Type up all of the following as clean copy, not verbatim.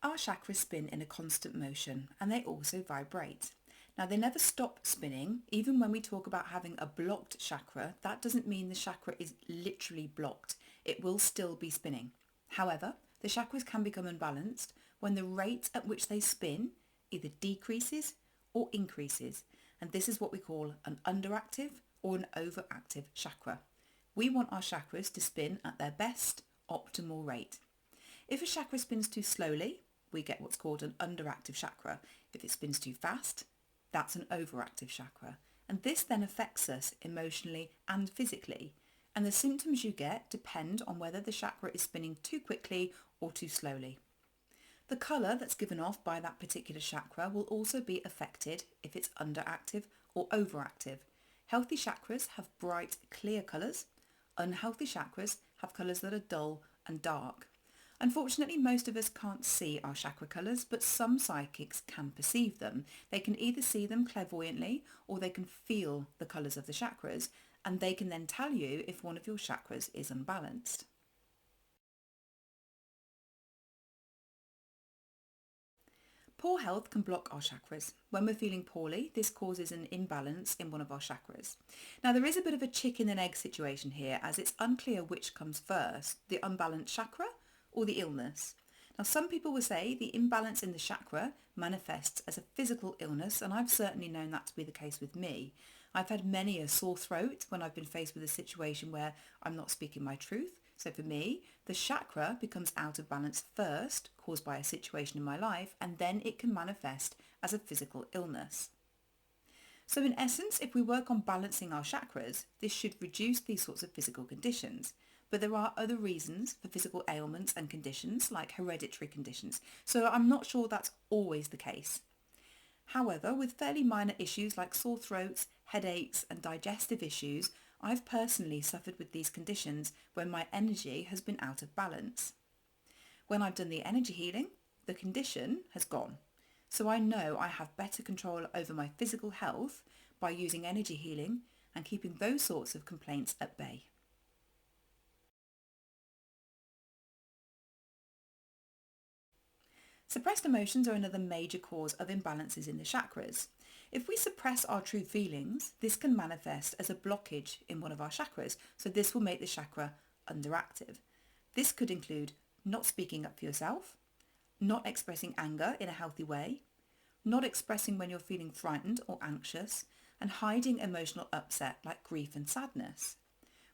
Our chakras spin in a constant motion and they also vibrate. Now they never stop spinning. Even when we talk about having a blocked chakra, that doesn't mean the chakra is literally blocked. It will still be spinning. However, the chakras can become unbalanced when the rate at which they spin either decreases or increases. And this is what we call an underactive or an overactive chakra. We want our chakras to spin at their best optimal rate. If a chakra spins too slowly, we get what's called an underactive chakra. If it spins too fast, that's an overactive chakra. And this then affects us emotionally and physically. And the symptoms you get depend on whether the chakra is spinning too quickly or too slowly. The colour that's given off by that particular chakra will also be affected if it's underactive or overactive. Healthy chakras have bright, clear colours. Unhealthy chakras have colours that are dull and dark. Unfortunately, most of us can't see our chakra colours, but some psychics can perceive them. They can either see them clairvoyantly or they can feel the colours of the chakras, and they can then tell you if one of your chakras is unbalanced. Poor health can block our chakras. When we're feeling poorly, this causes an imbalance in one of our chakras. Now, there is a bit of a chicken and egg situation here, as it's unclear which comes first, the unbalanced chakra or the illness. Now, some people will say the imbalance in the chakra manifests as a physical illness, and I've certainly known that to be the case with me. I've had many a sore throat when I've been faced with a situation where I'm not speaking my truth. So for me, the chakra becomes out of balance first, caused by a situation in my life, and then it can manifest as a physical illness. So in essence, if we work on balancing our chakras, this should reduce these sorts of physical conditions. But there are other reasons for physical ailments and conditions, like hereditary conditions. So I'm not sure that's always the case. However, with fairly minor issues like sore throats, headaches and digestive issues, I've personally suffered with these conditions when my energy has been out of balance. When I've done the energy healing, the condition has gone. So I know I have better control over my physical health by using energy healing and keeping those sorts of complaints at bay. Suppressed emotions are another major cause of imbalances in the chakras. If we suppress our true feelings, this can manifest as a blockage in one of our chakras, so this will make the chakra underactive. This could include not speaking up for yourself, not expressing anger in a healthy way, not expressing when you're feeling frightened or anxious, and hiding emotional upset like grief and sadness.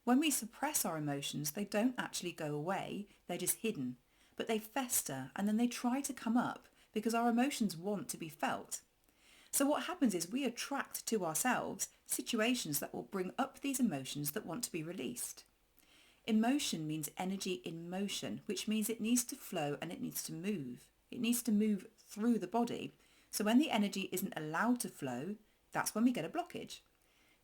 When we suppress our emotions, they don't actually go away, they're just hidden. But they fester and then they try to come up because our emotions want to be felt. So what happens is we attract to ourselves situations that will bring up these emotions that want to be released. Emotion means energy in motion, which means it needs to flow and it needs to move. It needs to move through the body. So when the energy isn't allowed to flow, that's when we get a blockage.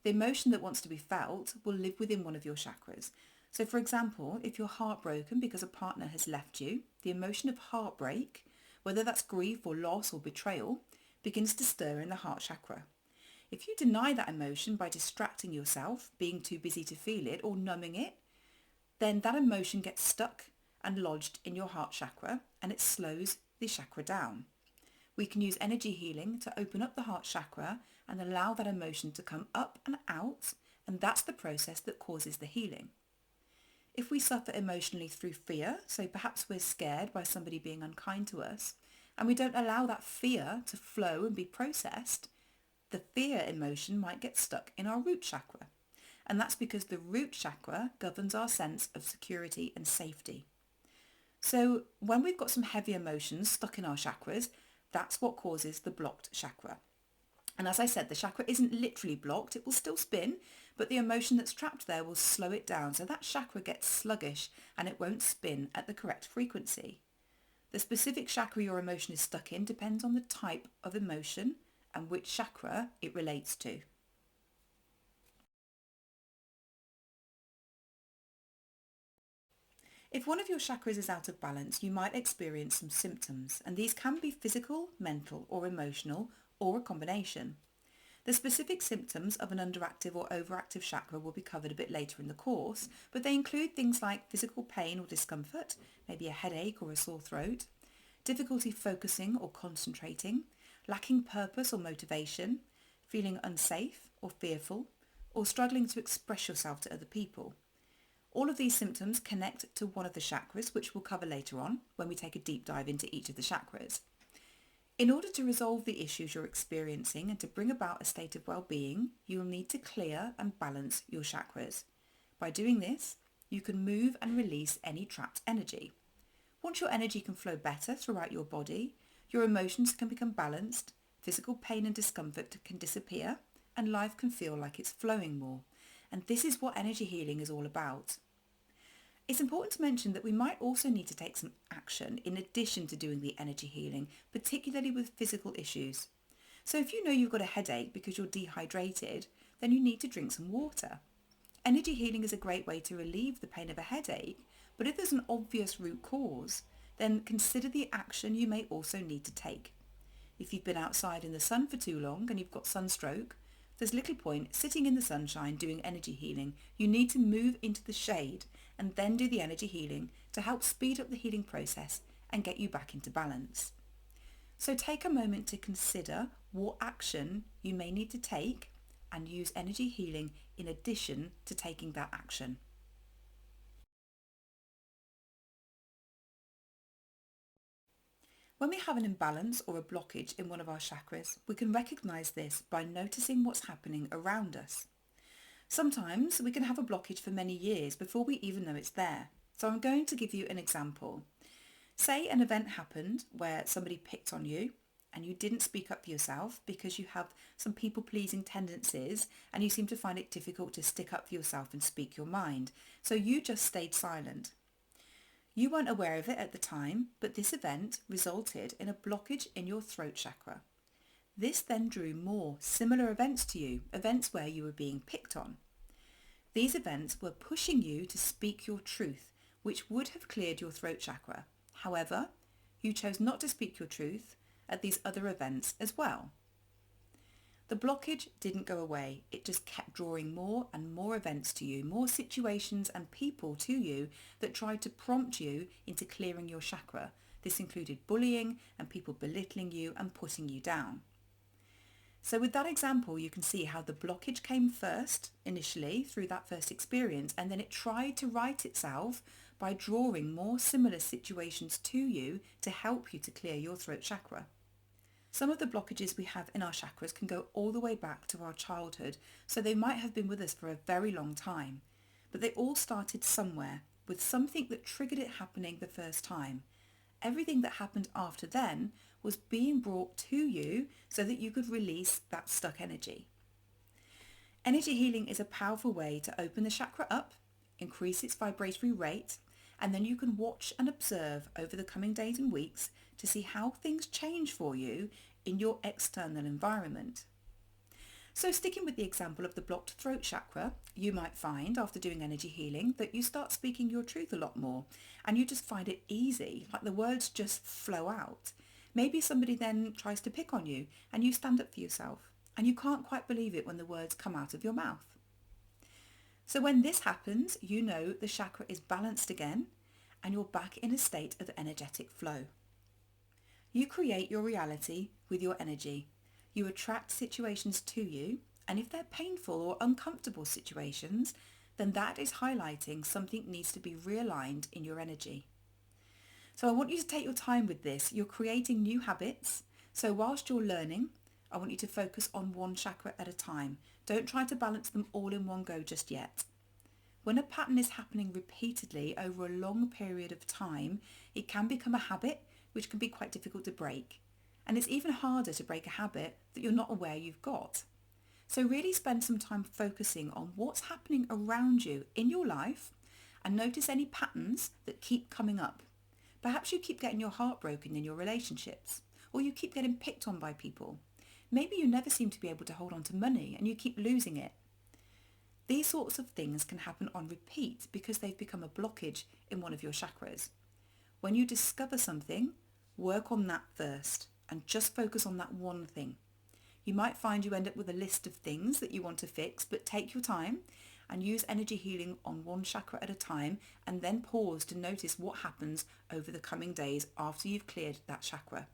The emotion that wants to be felt will live within one of your chakras. So for example, if you're heartbroken because a partner has left you, the emotion of heartbreak, whether that's grief or loss or betrayal, begins to stir in the heart chakra. If you deny that emotion by distracting yourself, being too busy to feel it or numbing it, then that emotion gets stuck and lodged in your heart chakra and it slows the chakra down. We can use energy healing to open up the heart chakra and allow that emotion to come up and out, and that's the process that causes the healing. If we suffer emotionally through fear, so perhaps we're scared by somebody being unkind to us, and we don't allow that fear to flow and be processed, the fear emotion might get stuck in our root chakra. And that's because the root chakra governs our sense of security and safety. So when we've got some heavy emotions stuck in our chakras, that's what causes the blocked chakra. And as I said, the chakra isn't literally blocked, it will still spin, but the emotion that's trapped there will slow it down, so that chakra gets sluggish and it won't spin at the correct frequency. The specific chakra your emotion is stuck in depends on the type of emotion and which chakra it relates to. If one of your chakras is out of balance, you might experience some symptoms, and these can be physical, mental, or emotional, or a combination. The specific symptoms of an underactive or overactive chakra will be covered a bit later in the course, but they include things like physical pain or discomfort, maybe a headache or a sore throat, difficulty focusing or concentrating, lacking purpose or motivation, feeling unsafe or fearful, or struggling to express yourself to other people. All of these symptoms connect to one of the chakras, which we'll cover later on when we take a deep dive into each of the chakras. In order to resolve the issues you're experiencing and to bring about a state of well-being, you'll need to clear and balance your chakras. By doing this, you can move and release any trapped energy. Once your energy can flow better throughout your body, your emotions can become balanced, physical pain and discomfort can disappear, and life can feel like it's flowing more. And this is what energy healing is all about. It's important to mention that we might also need to take some action in addition to doing the energy healing, particularly with physical issues. So if you know you've got a headache because you're dehydrated, then you need to drink some water. Energy healing is a great way to relieve the pain of a headache, but if there's an obvious root cause, then consider the action you may also need to take. If you've been outside in the sun for too long and you've got sunstroke, there's little point sitting in the sunshine doing energy healing. You need to move into the shade and then do the energy healing to help speed up the healing process and get you back into balance. So take a moment to consider what action you may need to take and use energy healing in addition to taking that action. When we have an imbalance or a blockage in one of our chakras, we can recognize this by noticing what's happening around us. Sometimes we can have a blockage for many years before we even know it's there. So I'm going to give you an example. Say an event happened where somebody picked on you and you didn't speak up for yourself because you have some people-pleasing tendencies and you seem to find it difficult to stick up for yourself and speak your mind. So you just stayed silent. You weren't aware of it at the time, but this event resulted in a blockage in your throat chakra. This then drew more similar events to you, events where you were being picked on. These events were pushing you to speak your truth, which would have cleared your throat chakra. However, you chose not to speak your truth at these other events as well. The blockage didn't go away, it just kept drawing more and more events to you, more situations and people to you that tried to prompt you into clearing your chakra. This included bullying and people belittling you and putting you down. So with that example, you can see how the blockage came first, initially, through that first experience, and then it tried to right itself by drawing more similar situations to you to help you to clear your throat chakra. Some of the blockages we have in our chakras can go all the way back to our childhood, so they might have been with us for a very long time. But they all started somewhere, with something that triggered it happening the first time. Everything that happened after then was being brought to you so that you could release that stuck energy. Energy healing is a powerful way to open the chakra up, increase its vibratory rate, and then you can watch and observe over the coming days and weeks to see how things change for you in your external environment. So sticking with the example of the blocked throat chakra, you might find after doing energy healing that you start speaking your truth a lot more and you just find it easy, like the words just flow out. Maybe somebody then tries to pick on you and you stand up for yourself and you can't quite believe it when the words come out of your mouth. So when this happens, you know the chakra is balanced again and you're back in a state of energetic flow. You create your reality with your energy. You attract situations to you, and if they're painful or uncomfortable situations, then that is highlighting something needs to be realigned in your energy. So I want you to take your time with this. You're creating new habits. So whilst you're learning, I want you to focus on one chakra at a time. Don't try to balance them all in one go just yet. When a pattern is happening repeatedly over a long period of time, it can become a habit which can be quite difficult to break. And it's even harder to break a habit that you're not aware you've got. So really spend some time focusing on what's happening around you in your life and notice any patterns that keep coming up. Perhaps you keep getting your heart broken in your relationships, or you keep getting picked on by people. Maybe you never seem to be able to hold on to money and you keep losing it. These sorts of things can happen on repeat because they've become a blockage in one of your chakras. When you discover something, work on that first and just focus on that one thing. You might find you end up with a list of things that you want to fix, but take your time and use energy healing on one chakra at a time, and then pause to notice what happens over the coming days after you've cleared that chakra.